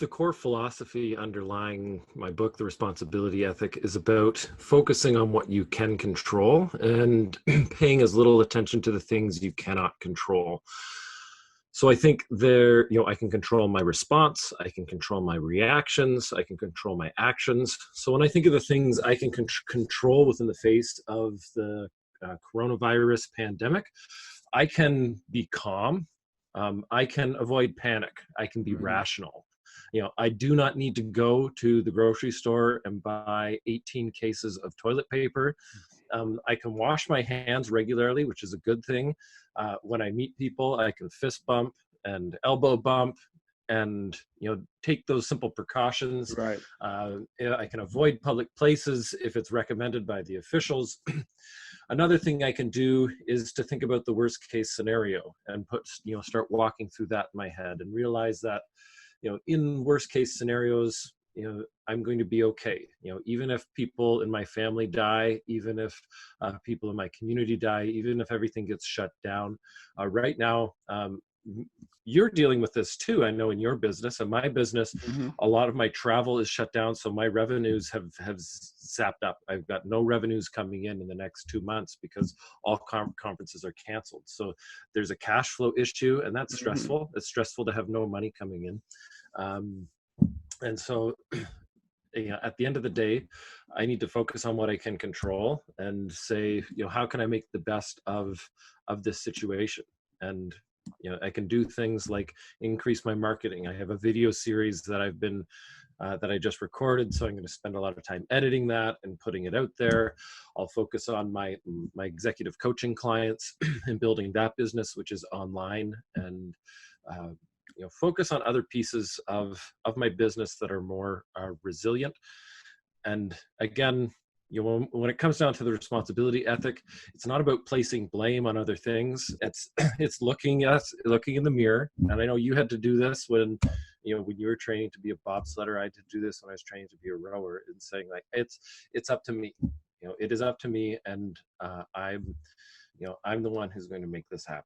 the core philosophy underlying my book, The Responsibility Ethic, is about focusing on what you can control and paying as little attention to the things you cannot control. So I think I can control my response, I can control my reactions, I can control my actions. So when I think of the things I can control within the face of the coronavirus pandemic, I can be calm. I can avoid panic. I can be rational. I do not need to go to the grocery store and buy 18 cases of toilet paper. I can wash my hands regularly, which is a good thing. When I meet people, I can fist bump and elbow bump and take those simple precautions. Right. I can avoid public places if it's recommended by the officials. Another thing I can do is to think about the worst case scenario and start walking through that in my head and realize that in worst case scenarios, I'm going to be okay. Even if people in my family die, even if people in my community die, even if everything gets shut down. Right now, you're dealing with this too. I know in your business and my business, a lot of my travel is shut down. So my revenues have zapped up. I've got no revenues coming in the next 2 months because all conferences are canceled. So there's a cash flow issue, and that's stressful. It's stressful to have no money coming in. And so at the end of the day, I need to focus on what I can control and say, how can I make the best of this situation? And I can do things like increase my marketing. I have a video series that that I just recorded, so I'm going to spend a lot of time editing that and putting it out there. I'll focus on my executive coaching clients and building that business, which is online, and focus on other pieces of my business that are more resilient. And again, when it comes down to the responsibility ethic, it's not about placing blame on other things. It's looking in the mirror. And I know you had to do this when you were training to be a bobsledder. I had to do this when I was training to be a rower, and saying like, it's up to me. It is up to me, and I'm the one who's going to make this happen.